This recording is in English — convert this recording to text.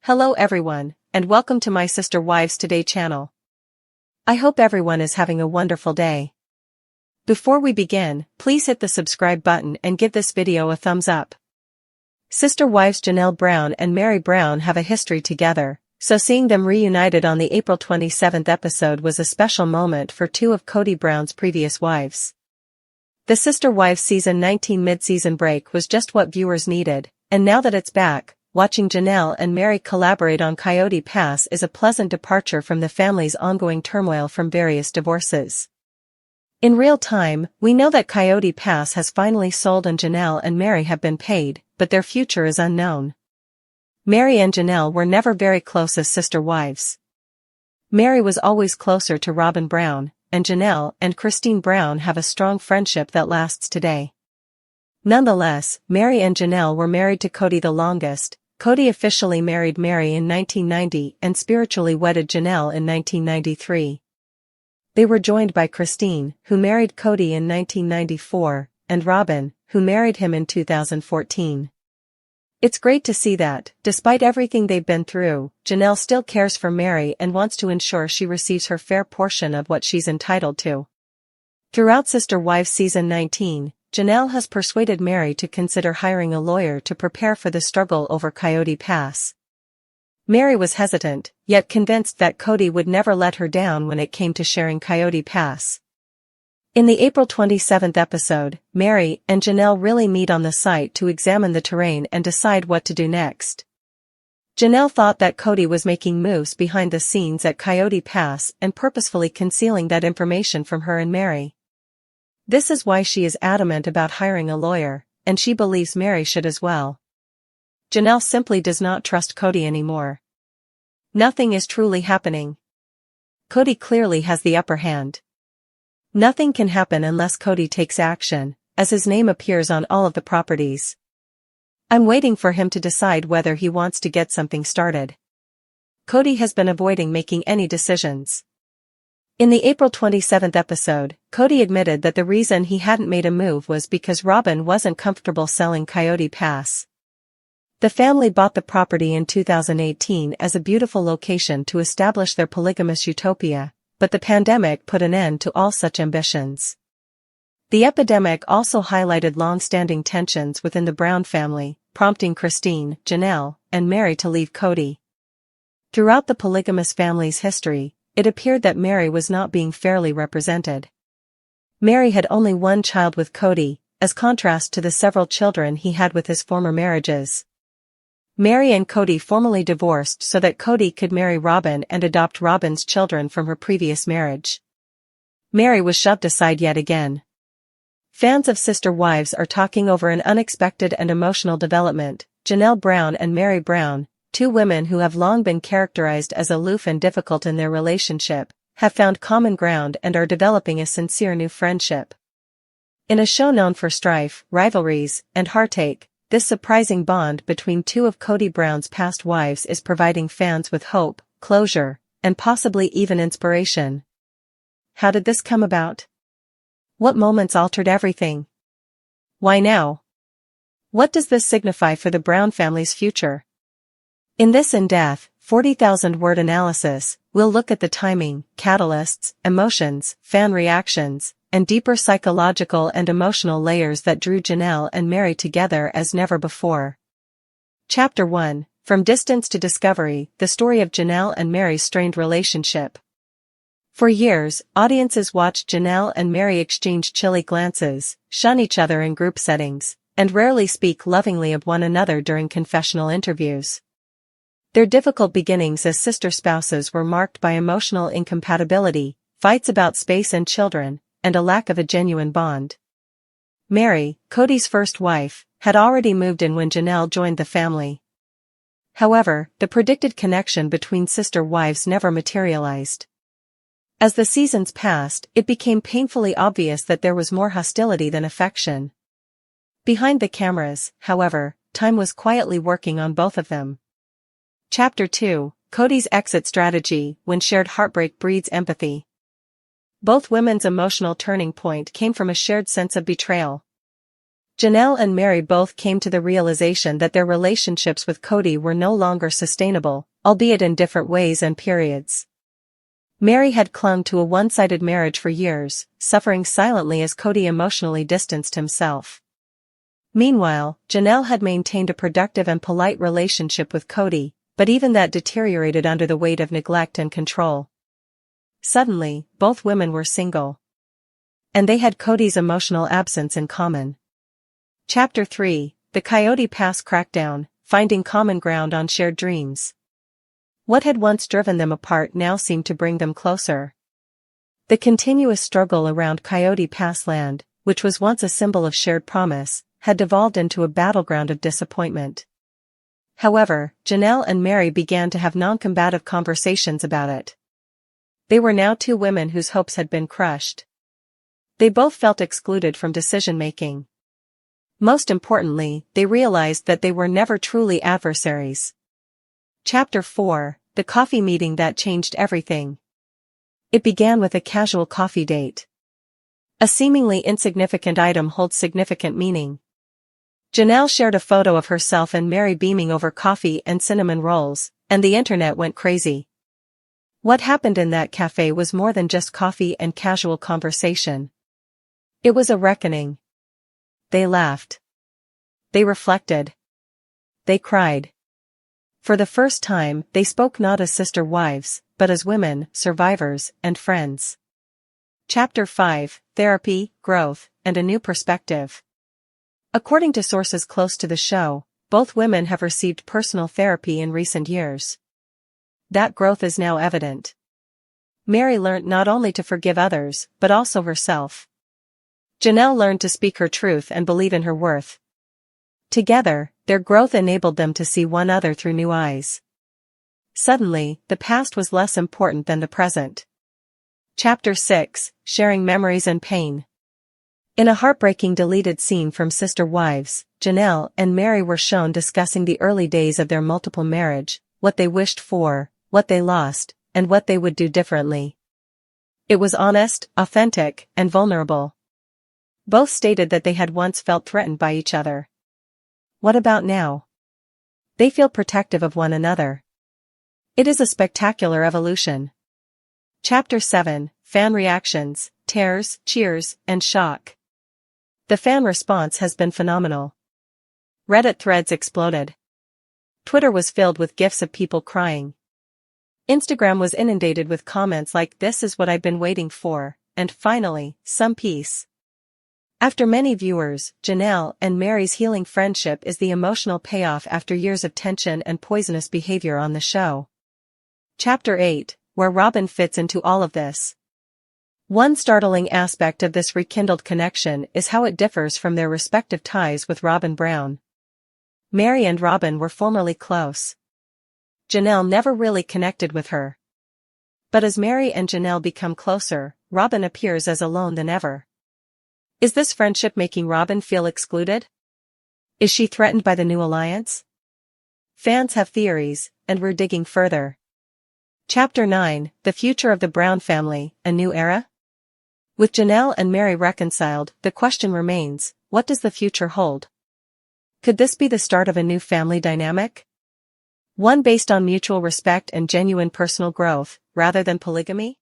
Hello everyone, and welcome to my Sister Wives Today channel. I hope everyone is having a wonderful day. Before we begin, please hit the subscribe button and give this video a thumbs up. Sister wives Janelle Brown and Meri Brown have a history together, so seeing them reunited on the April 27th episode was a special moment for two of Kody Brown's previous wives. The Sister Wives Season 19 mid-season break was just what viewers needed, and now that it's back, watching Janelle and Meri collaborate on Coyote Pass is a pleasant departure from the family's ongoing turmoil from various divorces. In real time, we know that Coyote Pass has finally sold and Janelle and Meri have been paid, but their future is unknown. Meri and Janelle were never very close as sister wives. Meri was always closer to Robin Brown, and Janelle and Christine Brown have a strong friendship that lasts today. Nonetheless, Meri and Janelle were married to Kody the longest. Kody officially married Meri in 1990 and spiritually wedded Janelle in 1993. They were joined by Christine, who married Kody in 1994, and Robin, who married him in 2014. It's great to see that, despite everything they've been through, Janelle still cares for Meri and wants to ensure she receives her fair portion of what she's entitled to. Throughout Sister Wives Season 19, Janelle has persuaded Meri to consider hiring a lawyer to prepare for the struggle over Coyote Pass. Meri was hesitant, yet convinced that Kody would never let her down when it came to sharing Coyote Pass. In the April 27th episode, Meri and Janelle really meet on the site to examine the terrain and decide what to do next. Janelle thought that Kody was making moves behind the scenes at Coyote Pass and purposefully concealing that information from her and Meri. This is why she is adamant about hiring a lawyer, and she believes Meri should as well. Janelle simply does not trust Kody anymore. Nothing is truly happening. Kody clearly has the upper hand. Nothing can happen unless Kody takes action, as his name appears on all of the properties. I'm waiting for him to decide whether he wants to get something started. Kody has been avoiding making any decisions. In the April 27th episode, Kody admitted that the reason he hadn't made a move was because Robin wasn't comfortable selling Coyote Pass. The family bought the property in 2018 as a beautiful location to establish their polygamous utopia, but the pandemic put an end to all such ambitions. The epidemic also highlighted long-standing tensions within the Brown family, prompting Christine, Janelle, and Meri to leave Kody. Throughout the polygamous family's history, it appeared that Meri was not being fairly represented. Meri had only one child with Kody, as contrast to the several children he had with his former marriages. Meri and Kody formally divorced so that Kody could marry Robin and adopt Robin's children from her previous marriage. Meri was shoved aside yet again. Fans of Sister Wives are talking over an unexpected and emotional development. Janelle Brown and Meri Brown, two women who have long been characterized as aloof and difficult in their relationship, have found common ground and are developing a sincere new friendship. In a show known for strife, rivalries, and heartache, this surprising bond between two of Kody Brown's past wives is providing fans with hope, closure, and possibly even inspiration. How did this come about? What moments altered everything? Why now? What does this signify for the Brown family's future? In this in-depth, 40,000-word analysis, we'll look at the timing, catalysts, emotions, fan reactions, and deeper psychological and emotional layers that drew Janelle and Meri together as never before. Chapter 1, From Distance to Discovery, the story of Janelle and Meri's strained relationship. For years, audiences watched Janelle and Meri exchange chilly glances, shun each other in group settings, and rarely speak lovingly of one another during confessional interviews. Their difficult beginnings as sister spouses were marked by emotional incompatibility, fights about space and children, and a lack of a genuine bond. Meri, Kody's first wife, had already moved in when Janelle joined the family. However, the predicted connection between sister wives never materialized. As the seasons passed, it became painfully obvious that there was more hostility than affection. Behind the cameras, however, time was quietly working on both of them. Chapter 2, Kody's exit strategy, when shared heartbreak breeds empathy. Both women's emotional turning point came from a shared sense of betrayal. Janelle and Meri both came to the realization that their relationships with Kody were no longer sustainable, albeit in different ways and periods. Meri had clung to a one-sided marriage for years, suffering silently as Kody emotionally distanced himself. Meanwhile, Janelle had maintained a productive and polite relationship with Kody, but even that deteriorated under the weight of neglect and control. Suddenly, both women were single. And they had Kody's emotional absence in common. Chapter 3, The Coyote Pass Crackdown, Finding Common Ground on Shared Dreams. What had once driven them apart now seemed to bring them closer. The continuous struggle around Coyote Pass land, which was once a symbol of shared promise, had devolved into a battleground of disappointment. However, Janelle and Meri began to have non-combative conversations about it. They were now two women whose hopes had been crushed. They both felt excluded from decision-making. Most importantly, they realized that they were never truly adversaries. Chapter 4, The Coffee Meeting That Changed Everything. It began with a casual coffee date. A seemingly insignificant item holds significant meaning. Janelle shared a photo of herself and Meri beaming over coffee and cinnamon rolls, and the internet went crazy. What happened in that cafe was more than just coffee and casual conversation. It was a reckoning. They laughed. They reflected. They cried. For the first time, they spoke not as sister wives, but as women, survivors, and friends. Chapter 5, Therapy, Growth, and a New Perspective. According to sources close to the show, both women have received personal therapy in recent years. That growth is now evident. Meri learned not only to forgive others, but also herself. Janelle learned to speak her truth and believe in her worth. Together, their growth enabled them to see one another through new eyes. Suddenly, the past was less important than the present. Chapter 6, Sharing Memories and Pain. In a heartbreaking deleted scene from Sister Wives, Janelle and Meri were shown discussing the early days of their multiple marriage, what they wished for, what they lost, and what they would do differently. It was honest, authentic, and vulnerable. Both stated that they had once felt threatened by each other. What about now? They feel protective of one another. It is a spectacular evolution. Chapter 7, Fan Reactions, Tears, Cheers, and Shock. The fan response has been phenomenal. Reddit threads exploded. Twitter was filled with gifs of people crying. Instagram was inundated with comments like "This is what I've been waiting for," and finally, some peace. After many viewers, Janelle and Meri's healing friendship is the emotional payoff after years of tension and poisonous behavior on the show. Chapter 8, Where Robyn Fits Into All of This. One startling aspect of this rekindled connection is how it differs from their respective ties with Robyn Brown. Meri and Robyn were formerly close. Janelle never really connected with her. But as Meri and Janelle become closer, Robyn appears as alone than ever. Is this friendship making Robyn feel excluded? Is she threatened by the new alliance? Fans have theories, and we're digging further. Chapter 9, The Future of the Brown Family, A New Era? With Janelle and Meri reconciled, the question remains, what does the future hold? Could this be the start of a new family dynamic? One based on mutual respect and genuine personal growth, rather than polygamy?